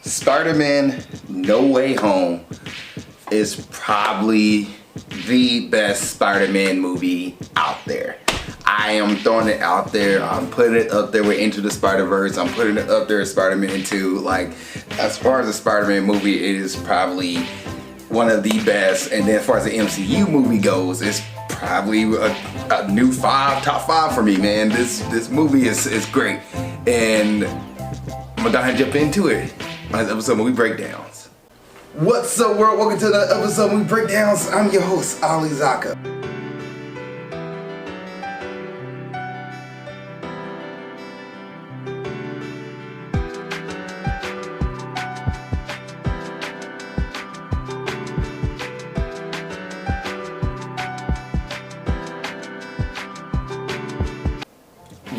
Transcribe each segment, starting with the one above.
Spider-Man No Way Home is probably the best Spider-Man movie out there. I am throwing it out there. I'm putting it up there with Into the Spider-Verse. I'm putting it up there with Spider-Man 2. Like, as far as the Spider-Man movie, it is probably one of the best. And then as far as the MCU movie goes, it's probably a new top five for me, man. This movie is great. And I'm gonna jump into it. My episode Movie Breakdowns. What's up, world? Welcome to the episode Movie Breakdowns. I'm your host, Ali Zakka.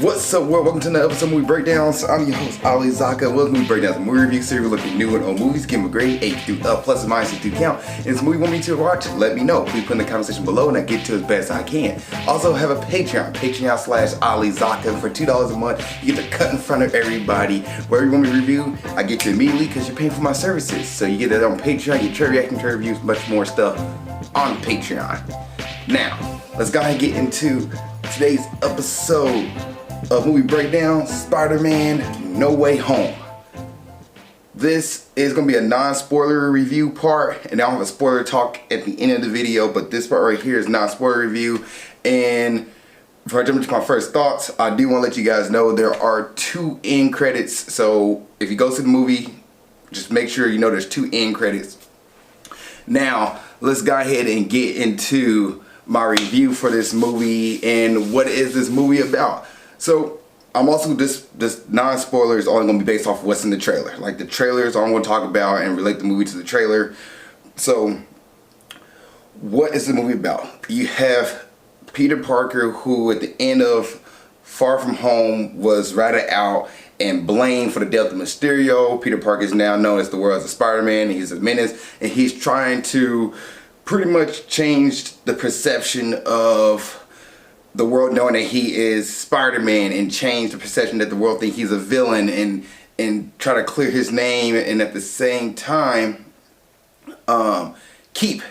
What's up, world? Welcome to the episode Movie Breakdowns. I'm your host, Ali Zakka. Welcome to Movie Breakdowns, a movie review series looking new and old movies, give them a grade 8 through up, plus or minus if you count. And if it's a movie you want me to watch, let me know. Please put in the comment section below and I get to as best I can. Also have a Patreon, patreon.com/Ali Zakka. For $2 a month, you get to cut in front of everybody. Wherever you want me to review, I get you immediately because you're paying for my services. So you get it on Patreon, you get trailer reaction, trailer reviews, much more stuff on Patreon. Now, let's go ahead and get into today's episode of Movie Breakdown, Spider-Man No Way Home. This is going to be a non-spoiler review part, and I'll have a spoiler talk at the end of the video, but this part right here is non-spoiler review. And before I jump into my first thoughts, I do want to let you guys know there are 2 end credits, so if you go see the movie, just make sure you know there's 2 end credits. Now, let's go ahead and get into my review for this movie and what is this movie about. So I'm also, this non-spoiler is only going to be based off of what's in the trailer. Like, the trailer is all I'm going to talk about and relate the movie to the trailer. So what is the movie about? You have Peter Parker, who at the end of Far From Home was ratted out and blamed for the death of Mysterio. Peter Parker is now known as the world's Spider-Man, and he's a menace, and he's trying to pretty much change the perception of the world knowing that he is Spider-Man, and change the perception that the world think he's a villain, and try to clear his name, and at the same time keep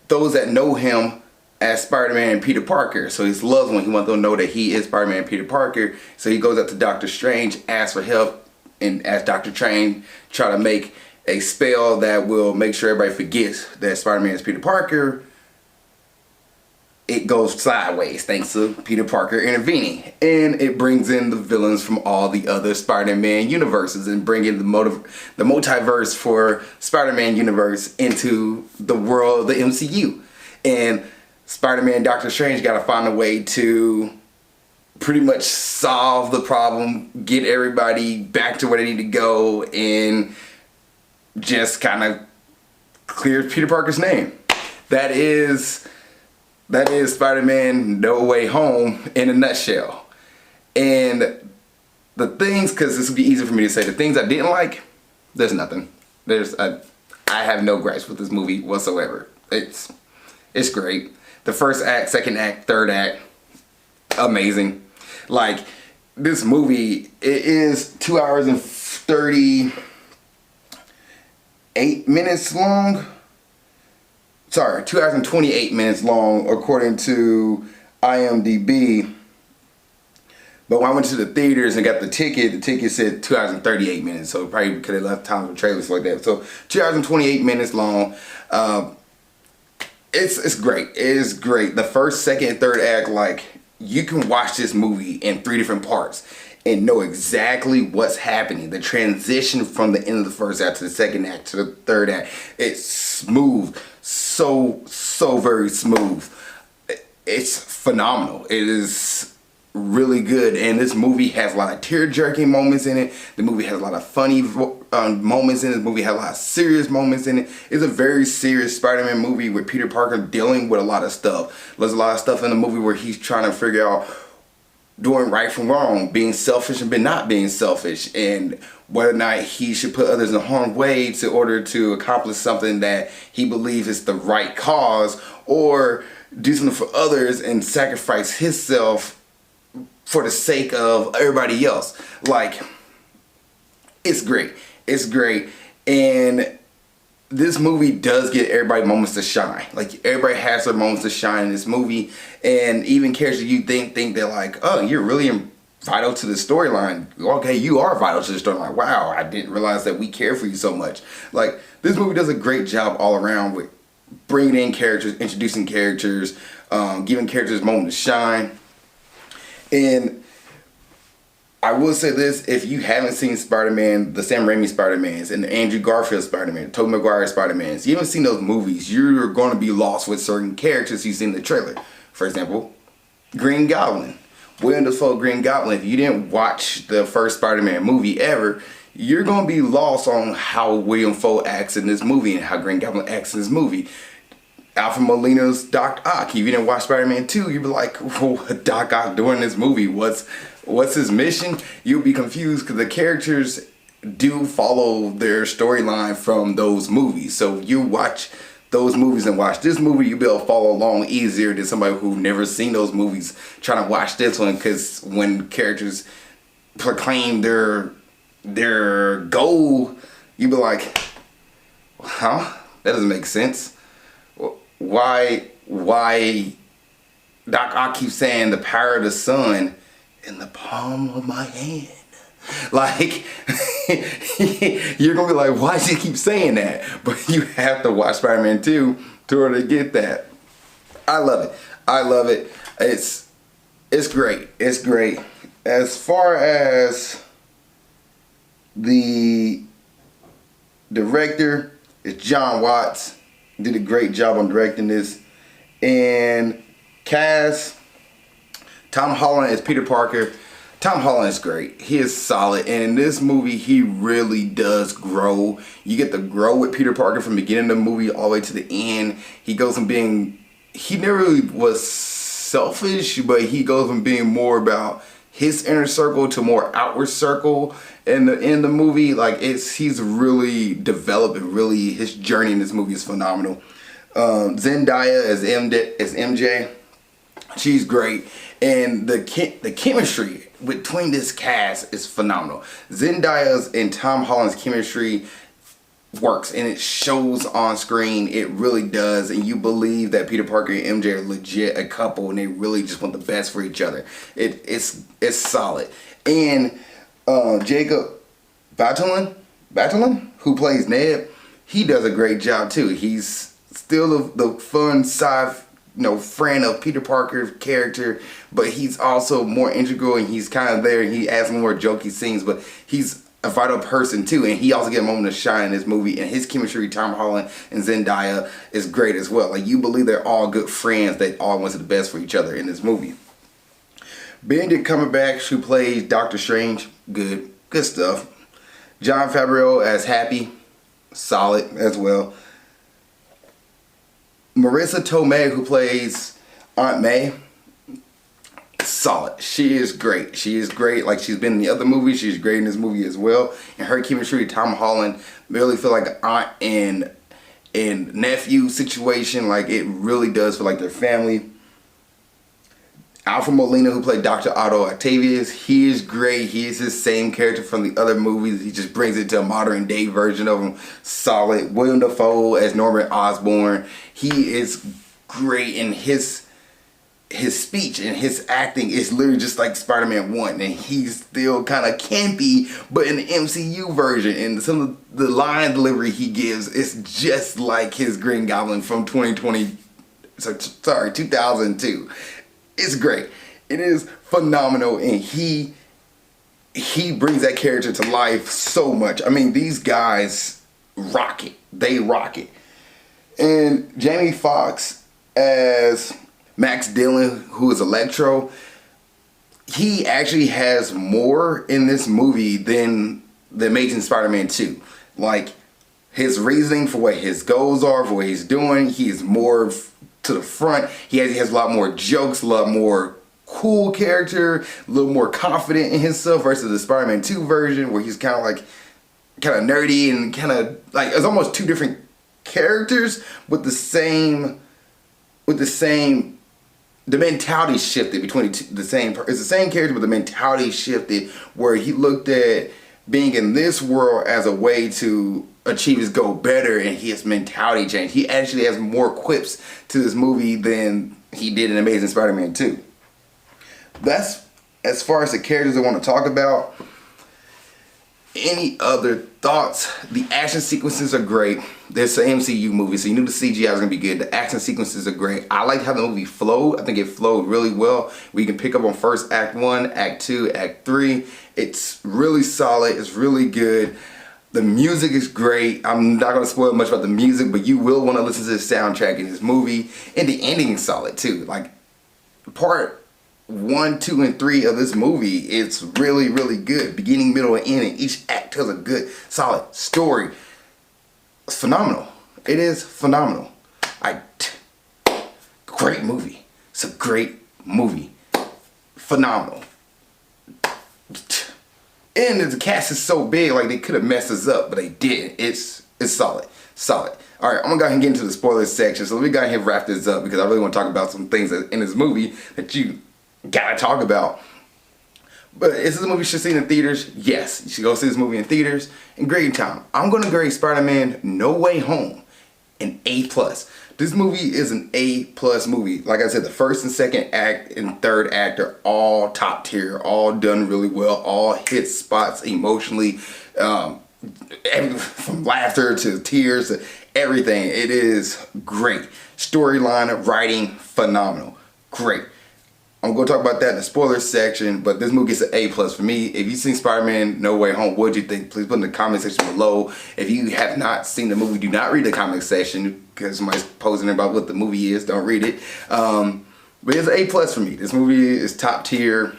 those that know him as Spider-Man and Peter Parker. So his loved one, he wants them to know that he is Spider-Man and Peter Parker. So he goes up to Doctor Strange, asks for help, and as Doctor Strange try to make a spell that will make sure everybody forgets that Spider-Man is Peter Parker, it goes sideways thanks to Peter Parker intervening, and it brings in the villains from all the other Spider-Man universes and bringing the multiverse for Spider-Man universe into the world of the MCU. And Spider-Man and Doctor Strange got to find a way to pretty much solve the problem, get everybody back to where they need to go, and just kind of clear Peter Parker's name. That is Spider-Man No Way Home in a nutshell. And the things, because this would be easy for me to say, the things I didn't like, there's nothing. I have no gripes with this movie whatsoever. It's great. The first act, second act, third act, amazing. Like, this movie, it is 2 hours and 38 minutes long. Sorry, 2 hours and 28 minutes long according to IMDb. But when I went to the theaters and got the ticket said 2 hours and 38 minutes. So probably could have left time for trailers like that. So 2 hours and 28 minutes long. It's great. It is great. The first, second, and third act, like, you can watch this movie in 3 different parts and know exactly what's happening. The transition from the end of the first act to the second act to the third act, it's smooth. So very smooth. It's phenomenal. It is really good, and this movie has a lot of tear-jerking moments in it. The movie has a lot of funny moments in it. The movie has a lot of serious moments in it. It's a very serious Spider-Man movie with Peter Parker dealing with a lot of stuff. There's a lot of stuff in the movie where he's trying to figure out doing right from wrong, being selfish and not being selfish, and whether or not he should put others in harm's way in order to accomplish something that he believes is the right cause, or do something for others and sacrifice himself for the sake of everybody else. Like, it's great. It's great. And this movie does get everybody moments to shine. Like, everybody has their moments to shine in this movie. And even characters you think they're like, oh, you're really vital to the storyline. Okay, you are vital to the storyline. Wow, I didn't realize that we care for you so much. Like, this movie does a great job all around with bringing in characters, introducing characters, giving characters a moment to shine. And I will say this, if you haven't seen Spider-Man, the Sam Raimi Spider-Mans and the Andrew Garfield Spider-Man, Tobey Maguire Spider-Mans, you haven't seen those movies, you're going to be lost with certain characters you've seen in the trailer. For example, Green Goblin. William Dafoe Green Goblin. If you didn't watch the first Spider-Man movie ever, you're going to be lost on how William Dafoe acts in this movie and how Green Goblin acts in this movie. Alfred Molina's Doc Ock. If you didn't watch Spider-Man 2, you'd be like, what Doc Ock doing in this movie? What's his mission? You'll be confused because the characters do follow their storyline from those movies. So you watch those movies and watch this movie, you'll be able to follow along easier than somebody who never seen those movies trying to watch this one, because when characters proclaim their goal, you'll be like, huh? That doesn't make sense. Why Doc Ock keeps saying the power of the sun in the palm of my hand? Like, you're gonna be like, why does he keep saying that? But you have to watch Spider-Man 2 to order to get that. I love it. I love it. It's great. It's great. As far as the director, it's John Watts. Did a great job on directing this. And cast, Tom Holland as Peter Parker. Tom Holland is great. He is solid. And in this movie, he really does grow. You get to grow with Peter Parker from the beginning of the movie all the way to the end. He goes from being, he never really was selfish, but he goes from being more about his inner circle to more outward circle in the movie. Like, he's really developing. Really, his journey in this movie is phenomenal. Zendaya as MJ, she's great, and the chemistry between this cast is phenomenal. Zendaya's and Tom Holland's chemistry works, and it shows on screen. It really does, and you believe that Peter Parker and MJ are legit a couple, and they really just want the best for each other. It's solid. And Jacob Batalon, who plays Ned, he does a great job too. He's still the fun side, friend of Peter Parker's character, but he's also more integral, and he's kind of there, and he adds more jokey scenes, but he's a vital person too, and he also get a moment to shine in this movie. And his chemistry, Tom Holland and Zendaya, is great as well. Like, you believe they're all good friends. They all want the best for each other in this movie. Benedict Cumberbatch, who plays Doctor Strange, good stuff. Jon Favreau as Happy, solid as well. Marissa Tomei, who plays Aunt May, solid. She is great. She is great. Like, she's been in the other movies. She's great in this movie as well. And her chemistry with Tom Holland really feel like an aunt and nephew situation. Like, it really does feel like they're family. Alfred Molina, who played Dr. Otto Octavius, he is great. He is his same character from the other movies. He just brings it to a modern day version of him. Solid. William Dafoe as Norman Osborn. He is great, in his speech and his acting is literally just like Spider-Man 1, and he's still kind of campy, but in the MCU version, and some of the line delivery he gives is just like his Green Goblin from 2002. It's great. It is phenomenal, and he brings that character to life so much. I mean, these guys rock it. They rock it. And Jamie Foxx as Max Dillon, who is Electro, he actually has more in this movie than The Amazing Spider-Man 2. Like, his reasoning for what his goals are, for what he's doing, he is more to the front. He has a lot more jokes, a lot more cool character, a little more confident in himself versus the Spider-Man 2 version, where he's kind of nerdy and kind of like, it's almost two different characters with the same, the mentality shifted between the same, it's the same character, but the mentality shifted, where he looked at being in this world as a way to achieve his goal better, and his mentality changed. He actually has more quips to this movie than he did in Amazing Spider-Man 2. That's as far as the characters I want to talk about. Any other thoughts? The action sequences are great. There's an MCU movie, so you knew the CGI was going to be good. The action sequences are great. I like how the movie flowed. I think it flowed really well. We can pick up on first Act 1, Act 2, Act 3. It's really solid. It's really good. The music is great. I'm not going to spoil much about the music, but you will want to listen to the soundtrack in this movie. And the ending is solid too. Like, part 1, 2, and 3 of this movie, it's really, really good. Beginning, middle, and end, and each act tells a good, solid story. It's phenomenal. It is phenomenal. Great movie. It's a great movie. Phenomenal. And the cast is so big, like they could have messed us up, but they didn't. It's solid. Solid. All right, I'm gonna go ahead and get into the spoilers section. So let me go ahead and wrap this up because I really want to talk about some things in this movie that you gotta talk about. But is this a movie you should see in theaters? Yes, you should go see this movie in theaters and grade time. I'm gonna grade Spider-Man No Way Home an A+. This movie is an A+ movie. Like I said, the first and second act and third act are all top tier, all done really well, all hit spots emotionally, from laughter to tears to everything. It is great. Storyline, writing, phenomenal. Great. I'm going to talk about that in the spoilers section, but this movie gets an A+ for me. If you've seen Spider-Man No Way Home, what do you think? Please put in the comment section below. If you have not seen the movie, do not read the comment section because somebody's posting about what the movie is. Don't read it. But it's an A+ for me. This movie is top tier,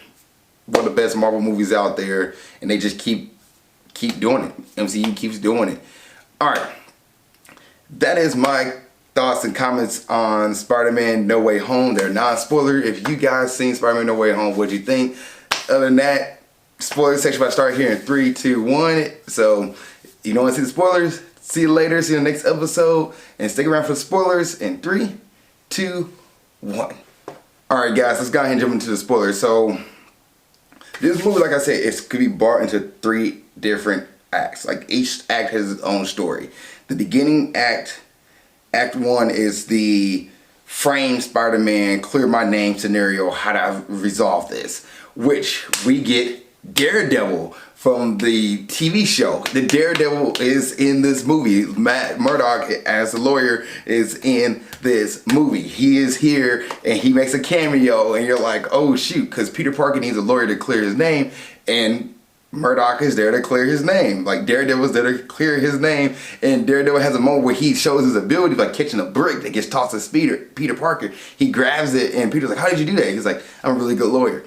one of the best Marvel movies out there, and they just keep doing it. MCU keeps doing it. All right. That is my thoughts and comments on Spider-Man No Way Home. They're non-spoiler. If you guys seen Spider-Man No Way Home, what'd you think? Other than that, spoiler section about to start here in 3, 2, 1. So you don't want to see the spoilers, see you later, see you in the next episode, and stick around for the spoilers in 3, 2, 1. Alright guys, let's go ahead and jump into the spoilers. So this movie, like I said, it could be brought into 3 different acts. Like each act has its own story. The beginning act, Act 1, is the frame Spider-Man, clear my name scenario, how do I resolve this? Which we get Daredevil from the TV show. The Daredevil is in this movie. Matt Murdock, as a lawyer, is in this movie. He is here and he makes a cameo and you're like, oh shoot, because Peter Parker needs a lawyer to clear his name, and Murdock is there to clear his name. Like, Daredevil's there to clear his name, and Daredevil has a moment where he shows his ability by catching a brick that gets tossed to Peter Parker. He grabs it and Peter's like, how did you do that? He's like, I'm a really good lawyer.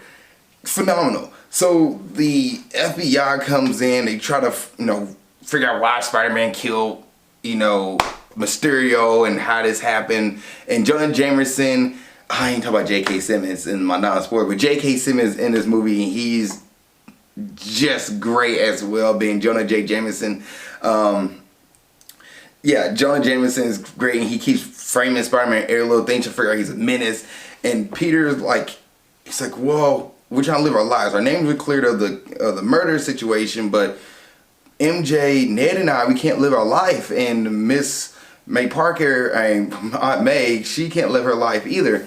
Phenomenal. So the FBI comes in, they try to, figure out why Spider-Man killed, Mysterio and how this happened. And Jonah Jameson, I ain't talking about J.K. Simmons in my non-spoiler, but J.K. Simmons in this movie, he's just great as well, being Jonah J. Jameson. Yeah, Jonah Jameson is great, and he keeps framing Spider-Man every little thing to figure out he's a menace. And Peter's like, he's like, whoa, we're trying to live our lives. Our names were cleared of the murder situation, but MJ, Ned, and I, we can't live our life. And Miss May Parker, Aunt May, she can't live her life either.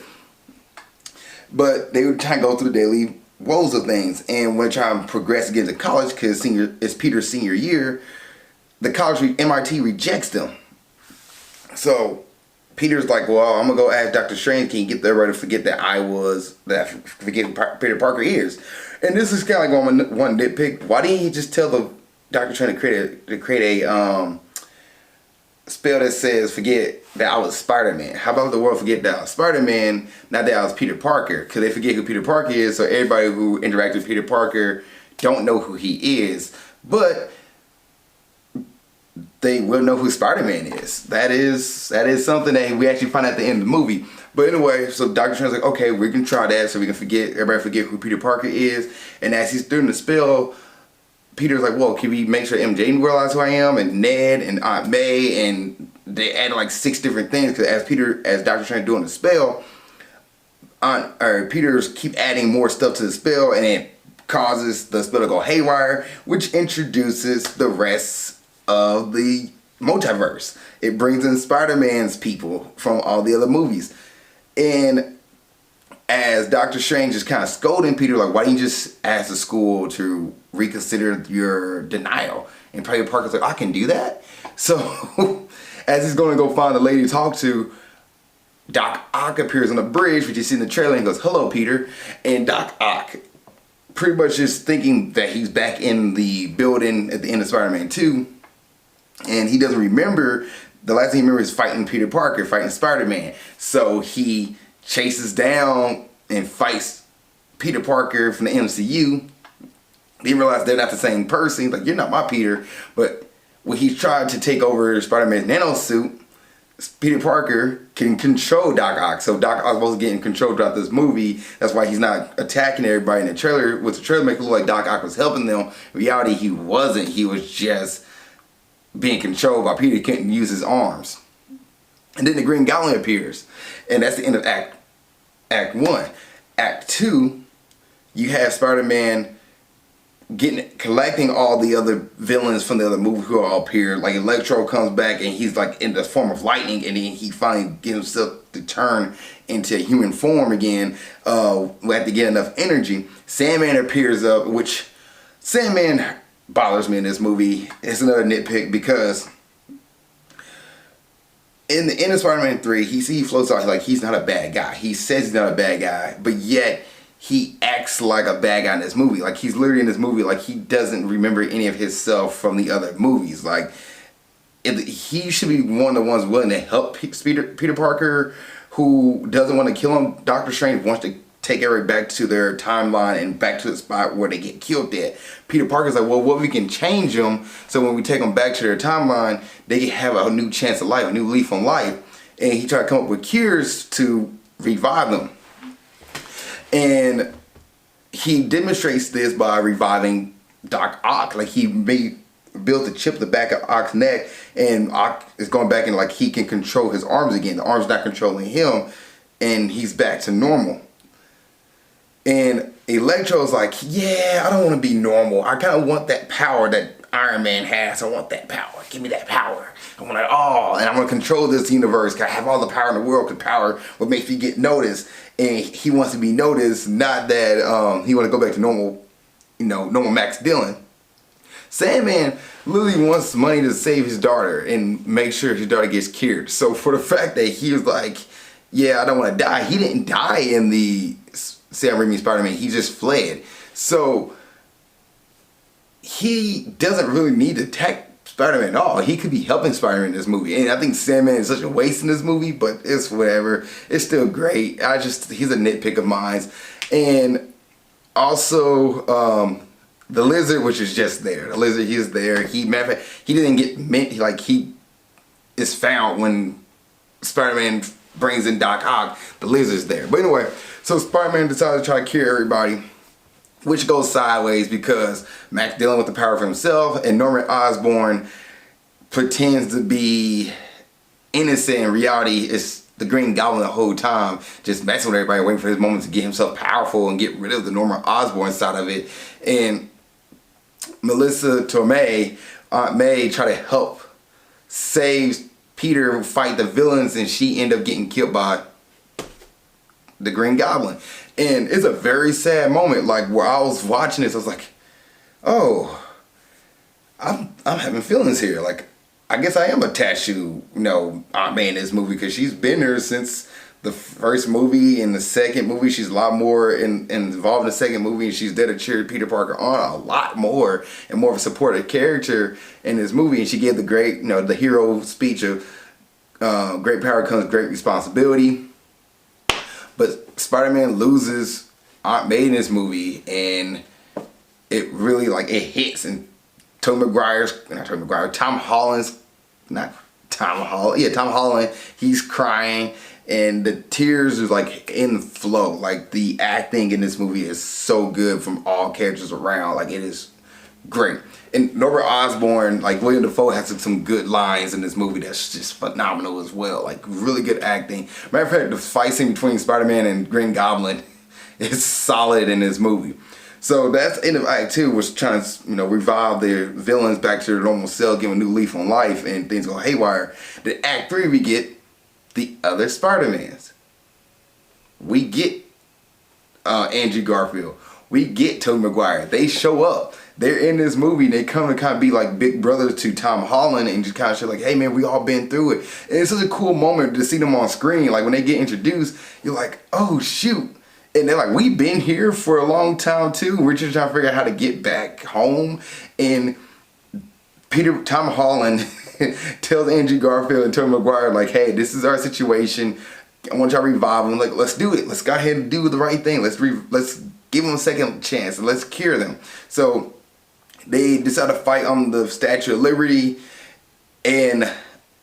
But they would try to go through the daily woes of things, and when trying to progress to get into college, because it's Peter's senior year, the college, MIT, rejects them. So Peter's like, well, I'm gonna go ask Dr. Strange, can you get there to forget that forget who Peter Parker is? And this is kind of like one nitpick. Why didn't he just tell the Dr. Strange to create a spell that says forget that I was Spider-Man? How about the world forget that I was Spider-Man, not that I was Peter Parker? Because they forget who Peter Parker is, so everybody who interacts with Peter Parker don't know who he is. But they will know who Spider-Man is. That is something that we actually find at the end of the movie. But anyway, so Dr. Strange's like, okay, we can try that so we can everybody forget who Peter Parker is. And as he's doing the spell, Peter's like, whoa, can we make sure MJ realize who I am, and Ned and Aunt May, and they added like 6 different things, because as Dr. Strange doing the spell, Peter's keep adding more stuff to the spell, and then causes the spell to go haywire, which introduces the rest of the multiverse. It brings in Spider-Man's people from all the other movies. And as Doctor Strange is kind of scolding Peter, like, why didn't you just ask the school to reconsider your denial? And Peter Parker's like, I can do that? So as he's going to go find the lady to talk to, Doc Ock appears on the bridge, which you see in the trailer, and goes, hello, Peter. And Doc Ock pretty much is thinking that he's back in the building at the end of Spider-Man 2. And he doesn't remember, the last thing he remembers is fighting Peter Parker, fighting Spider-Man. So he chases down and fights Peter Parker from the MCU. They realize they're not the same person. He's like, you're not my Peter. But when he's trying to take over Spider-Man's nanosuit, Peter Parker can control Doc Ock. So Doc Ock was getting control throughout this movie. That's why he's not attacking everybody in the trailer. With the trailer make it look like Doc Ock was helping them. In reality, he wasn't. He was just being controlled by Peter. He couldn't use his arms. And then the Green Goblin appears. And that's the end of Act 1. Act 2, you have Spider-Man collecting all the other villains from the other movie who all appear. Like Electro comes back and he's like in the form of lightning, and then he finally gets himself to turn into human form again. We have to get enough energy. Sandman appears up, which Sandman bothers me in this movie. It's another nitpick because in the end of Spider-Man 3, he floats out like he's not a bad guy. He says he's not a bad guy, but yet he acts like a bad guy in this movie. Like he's literally in this movie like he doesn't remember any of his self from the other movies. Like he should be one of the ones willing to help Peter Parker, who doesn't want to kill him. Doctor Strange wants to take everybody back to their timeline and back to the spot where they get killed at. Peter Parker's like, well, what we can change them so when we take them back to their timeline, they can have a new chance of life, a new leaf on life. And he tried to come up with cures to revive them. And he demonstrates this by reviving Doc Ock. Like he built a chip at the back of Ock's neck, and Ock is going back and like he can control his arms again. The arm's not controlling him, and he's back to normal. And Electro's like, yeah, I don't want to be normal. I kind of want that power that Iron Man has. I want that power. Give me that power. I want it all. And I'm going to control this universe. I have all the power in the world. Because power what makes you get noticed. And he wants to be noticed. Not that he want to go back to normal, normal Max Dillon. Sandman literally wants money to save his daughter and make sure his daughter gets cured. So for the fact that he was like, yeah, I don't want to die. He didn't die in the Sam Raimi Spider-Man. He just fled. So he doesn't really need to attack Spider-Man at all. He could be helping Spider-Man in this movie. And I think Sandman is such a waste in this movie, but it's whatever. It's still great. He's a nitpick of mine. And also, the Lizard, which is just there. The Lizard, he is there. He didn't get mint. Like, he is found when Spider-Man brings in Doc Ock. The Lizard's there. But anyway, so Spider-Man decides to try to cure everybody, which goes sideways because Max dealing with the power for himself, and Norman Osborn pretends to be innocent. In reality, it's the Green Goblin the whole time, just messing with everybody, waiting for his moment to get himself powerful and get rid of the Norman Osborn side of it. And Melissa Tomei, Aunt May, try to help save Peter fight the villains, and she ended up getting killed by the Green Goblin. And it's a very sad moment. Like, where I was watching this, I was like, oh, I'm having feelings here. Like, I guess I am attached to, Aunt May in this movie, because she's been there since the first movie. And the second movie, she's a lot more involved in the second movie, and she's there to cheer Peter Parker on a lot more, and more of a supportive character in this movie. And she gave the great, the hero speech of great power comes great responsibility. But Spider-Man loses Aunt May in this movie, and it really, it hits. And Tom Holland, he's crying, and the tears is in flow. Like, the acting in this movie is so good from all characters around. Like, it is great. And Norman Osborn, William Dafoe has some good lines in this movie that's just phenomenal as well. Really good acting. Matter of fact, the fight scene between Spider-Man and Green Goblin is solid in this movie. So that's the end of Act 2, was trying to, revive their villains back to their normal self, give them a new leaf on life, and things go haywire. Then Act 3, we get the other Spider-Mans. We get Andrew Garfield. We get Tobey Maguire. They show up. They're in this movie, and they come to kind of be like big brothers to Tom Holland, and just kind of show like, hey man, we all been through it. And it's such a cool moment to see them on screen. Like when they get introduced, you're like, oh shoot. And they're like, we've been here for a long time too. We're just trying to figure out how to get back home. And Tom Holland tells Andrew Garfield and Tobey Maguire, like, hey, this is our situation. I want y'all to revive them. Like, let's do it. Let's go ahead and do the right thing. Let's give them a second chance and let's cure them. So they decide to fight on the Statue of Liberty, and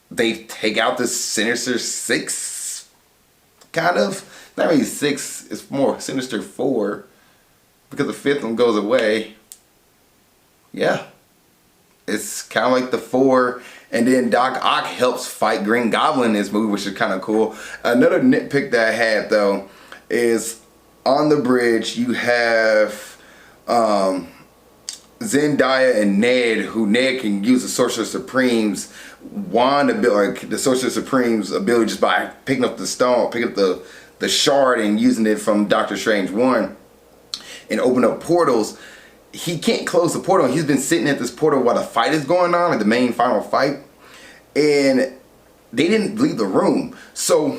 they take out the Sinister Six, kind of. Not really 6, it's more Sinister 4, because the 5th one goes away. Yeah. It's kind of like the 4, and then Doc Ock helps fight Green Goblin in this movie, which is kind of cool. Another nitpick that I had, though, is on the bridge you have Zendaya and Ned, who Ned can use the Sorcerer Supreme's wand ability, like the Sorcerer Supreme's ability, just by picking up the stone, picking up the shard and using it from Doctor Strange 1 and open up portals. He can't close the portal. He's been sitting at this portal while the fight is going on, like the main final fight, and they didn't leave the room. So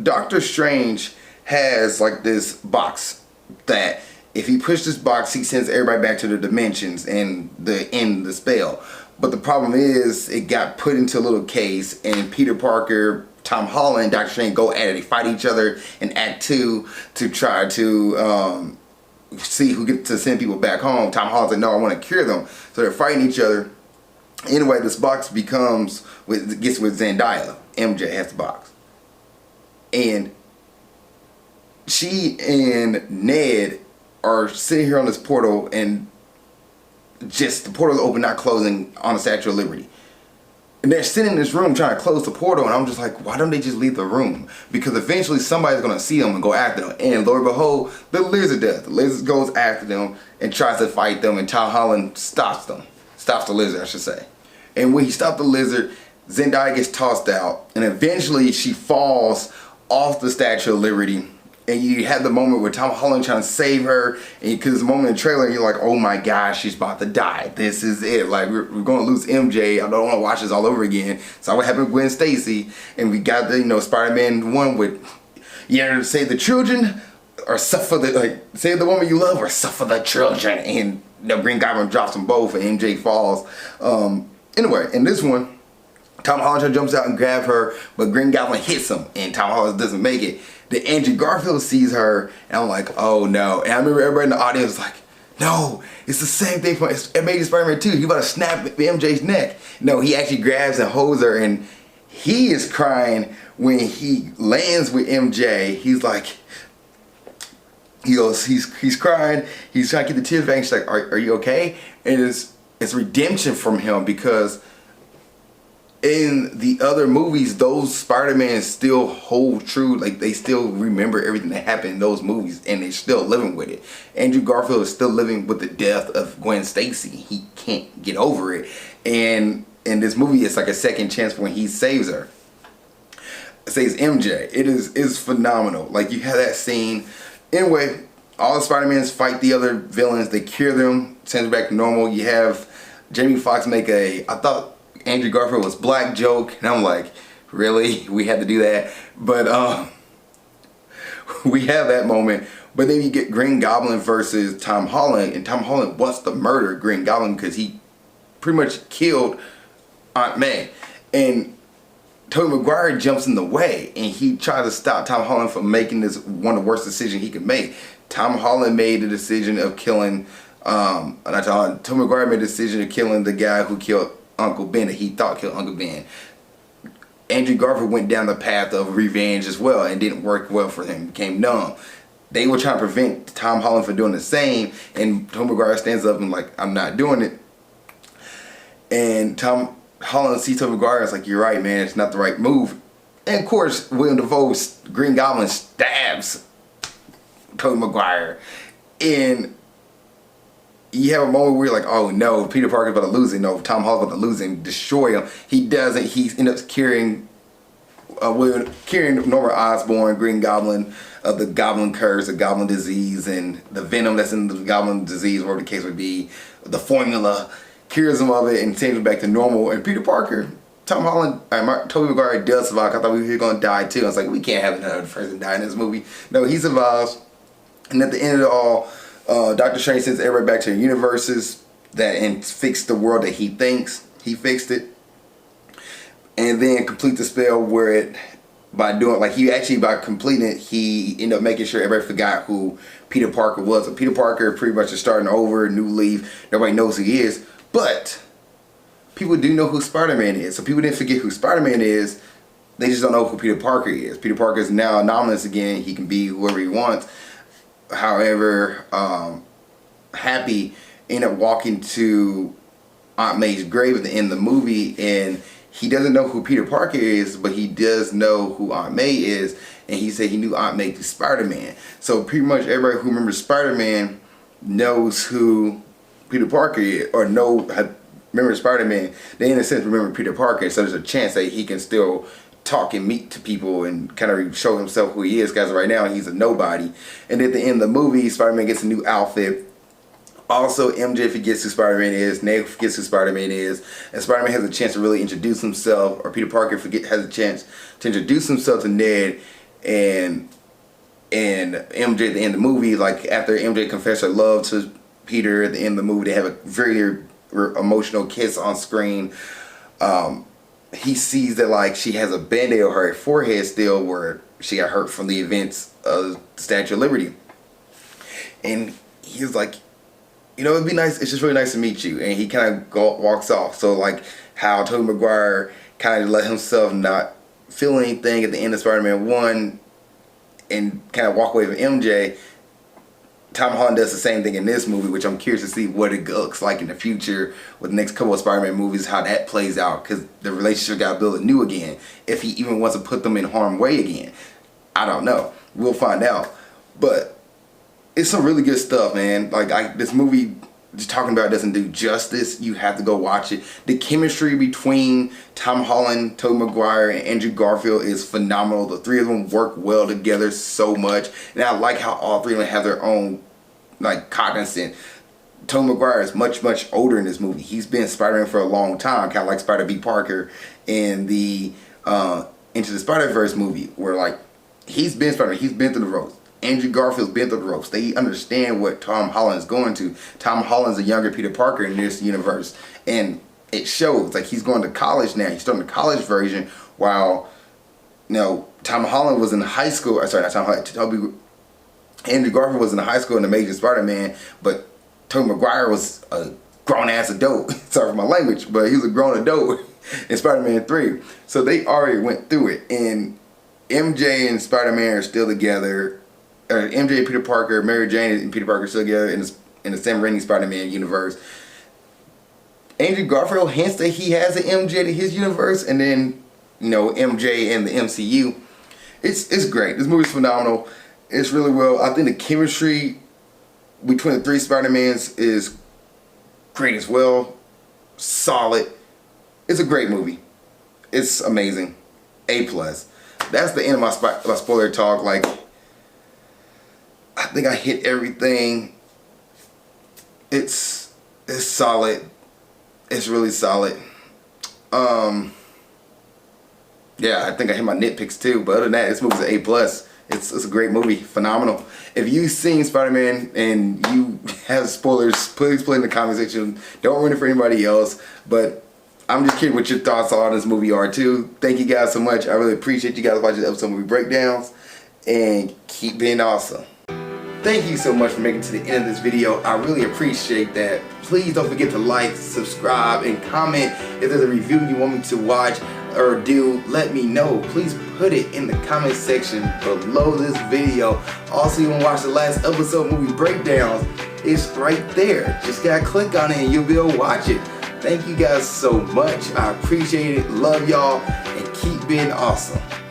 Doctor Strange has like this box that if he pushes this box, he sends everybody back to their dimensions and end the spell. But the problem is it got put into a little case, and Peter Parker, Tom Holland, Doctor Strange go at it. They fight each other in Act 2 to try to see who gets to send people back home. Tom Holland's like, no, I want to cure them. So they're fighting each other. Anyway, this box gets with Zendaya. MJ has the box. And she and Ned are sitting here on this portal, and just the portal is open, not closing, on the Statue of Liberty. And they're sitting in this room trying to close the portal, and I'm just like, why don't they just leave the room? Because eventually somebody's going to see them and go after them. And lo and behold, the lizard does. The lizard goes after them and tries to fight them, and Tom Holland stops them. Stops the lizard, I should say. And when he stopped the lizard, Zendaya gets tossed out, and eventually she falls off the Statue of Liberty. And you have the moment where Tom Holland trying to save her, and because the moment in the trailer, you're like, oh my gosh, she's about to die. This is it. Like, we're going to lose MJ. I don't want to watch this all over again. So what happened with Gwen Stacy, and we got the, Spider-Man 1 with, you either save the children or suffer save the woman you love or suffer the children. And Green Goblin drops them both, and MJ falls. Anyway, in this one, Tom Holland jumps out and grabs her, but Green Goblin hits him, and Tom Holland doesn't make it. Then Andrew Garfield sees her, and I'm like, oh no. And I remember everybody in the audience was like, no, it's the same thing from Amazing Spider-Man 2. He about to snap MJ's neck. No, he actually grabs and holds her, and he is crying when he lands with MJ. He's like, he's crying. He's trying to get the tears back. And she's like, are you okay? And it's redemption from him, because in the other movies, those Spider-Man still hold true. Like, they still remember everything that happened in those movies, and they're still living with it. Andrew Garfield is still living with the death of Gwen Stacy. He can't get over it. And in this movie, it's like a second chance when he saves her. Saves MJ. It's phenomenal. Like, you have that scene. Anyway, all the Spider-Mans fight the other villains. They cure them, send them back to normal. You have Jamie Foxx make I thought Andrew Garfield was black joke, and I'm like, really? We had to do that? But we have that moment. But then you get Green Goblin versus Tom Holland, and Tom Holland wants to murder Green Goblin because he pretty much killed Aunt May. And Tobey Maguire jumps in the way, and he tries to stop Tom Holland from making this one of the worst decisions he could make. Tom Holland made the decision of killing, Tobey Maguire made the decision of killing the guy who killed Uncle Ben, that he thought killed Uncle Ben. Andrew Garfield went down the path of revenge as well, and didn't work well for him. Became numb. They were trying to prevent Tom Holland from doing the same, and Tobey Maguire stands up and like, I'm not doing it. And Tom Holland sees Tobey Maguire and is like, you're right, man, it's not the right move. And of course, William Dafoe's Green Goblin stabs Tobey Maguire. And you have a moment where you're like, oh no, Peter Parker's about to lose it. No, Tom Holland's about to lose it and destroy him. He doesn't. He ends up carrying Norman Osborn, Green Goblin, the Goblin Curse, the Goblin Disease, and the venom that's in the Goblin Disease, whatever the case would be. The formula cures him of it and sends him back to normal. And Peter Parker, Tom Holland, Tobey Maguire does survive. I thought we were going to die too. I was like, we can't have another person die in this movie. No, he survives. And at the end of it all, Doctor Strange sends everybody back to their universes and fixed the world that he thinks he fixed it. And then complete the spell where it, by completing it, he ended up making sure everybody forgot who Peter Parker was. So Peter Parker pretty much is starting over, new leaf. Nobody knows who he is. But people do know who Spider-Man is. So people didn't forget who Spider-Man is. They just don't know who Peter Parker is. Peter Parker is now anonymous again. He can be whoever he wants. However, Happy ended up walking to Aunt May's grave at the end of the movie, and he doesn't know who Peter Parker is, but he does know who Aunt May is, and he said he knew Aunt May through Spider-Man. So pretty much everybody who remembers Spider-Man knows who Peter Parker is, or remember Spider-Man. They in a sense remember Peter Parker, so there's a chance that he can still talk and meet to people and kind of show himself who he is, because right now he's a nobody. And at the end of the movie, Spider-Man gets a new outfit. Also, MJ forgets who Spider-Man is, Ned forgets who Spider-Man is, and Spider-Man has a chance to really introduce himself, or Peter Parker has a chance to introduce himself to Ned and MJ at the end of the movie. Like, after MJ confessed her love to Peter at the end of the movie, they have a very emotional kiss on screen. He sees that, like, she has a band-aid on her forehead still where she got hurt from the events of the Statue of Liberty. And he's like, you know, it'd be nice, it's just really nice to meet you. And he kind of walks off. So, like, how Tobey Maguire kind of let himself not feel anything at the end of Spider-Man 1 and kind of walk away from MJ, Tom Holland does the same thing in this movie, which I'm curious to see what it looks like in the future with the next couple of Spider-Man movies, how that plays out, because the relationship got built anew again. If he even wants to put them in harm's way again, I don't know. We'll find out. But it's some really good stuff, man. Like, this movie, just talking about it doesn't do justice. You have to go watch it. The chemistry between Tom Holland, Tobey Maguire, and Andrew Garfield is phenomenal. The three of them work well together so much. And I like how all three of them have their own, like, cognizant. Tobey Maguire is much, much older in this movie. He's been Spider-Man for a long time, kind of like Spider-B Parker in the Into the Spider-Verse movie, where, like, he's been Spider-Man. He's been through the ropes. Andrew Garfield's been through the ropes. They understand what Tom Holland is going to. Tom Holland's a younger Peter Parker in this universe, and it shows. Like, he's going to college now. He's starting the college version, while, you know, Tom Holland was in high school. Sorry, not Tom Holland. Andrew Garfield was in high school in Amazing Spider-Man, but Tobey Maguire was a grown-ass adult. Sorry for my language, but he was a grown adult in Spider-Man 3. So they already went through it, and MJ and Spider-Man are still together. MJ and Peter Parker, Mary Jane and Peter Parker still together in the Sam Raimi Spider-Man universe. Andrew Garfield hints that he has an MJ to his universe, and then, you know, MJ and the MCU. It's great. This movie's phenomenal. It's really well. I think the chemistry between the three Spider-Mans is great as well. Solid. It's a great movie. It's amazing. A+. That's the end of my spoiler talk. Like, I think I hit everything. It's solid. It's really solid. Yeah, I think I hit my nitpicks too. But other than that, this movie's an A+. It's a great movie. Phenomenal. If you've seen Spider-Man and you have spoilers, please put in the comment section. Don't ruin it for anybody else. But I'm just kidding what your thoughts on this movie are too. Thank you guys so much. I really appreciate you guys watching the episode movie breakdowns. And keep being awesome. Thank you so much for making it to the end of this video. I really appreciate that. Please don't forget to like, subscribe, and comment. If there's a review you want me to watch or do, let me know. Please put it in the comment section below this video. Also, you want to watch the last episode movie breakdowns, it's right there. Just gotta click on it and you'll be able to watch it. Thank you guys so much. I appreciate it. Love y'all, and keep being awesome.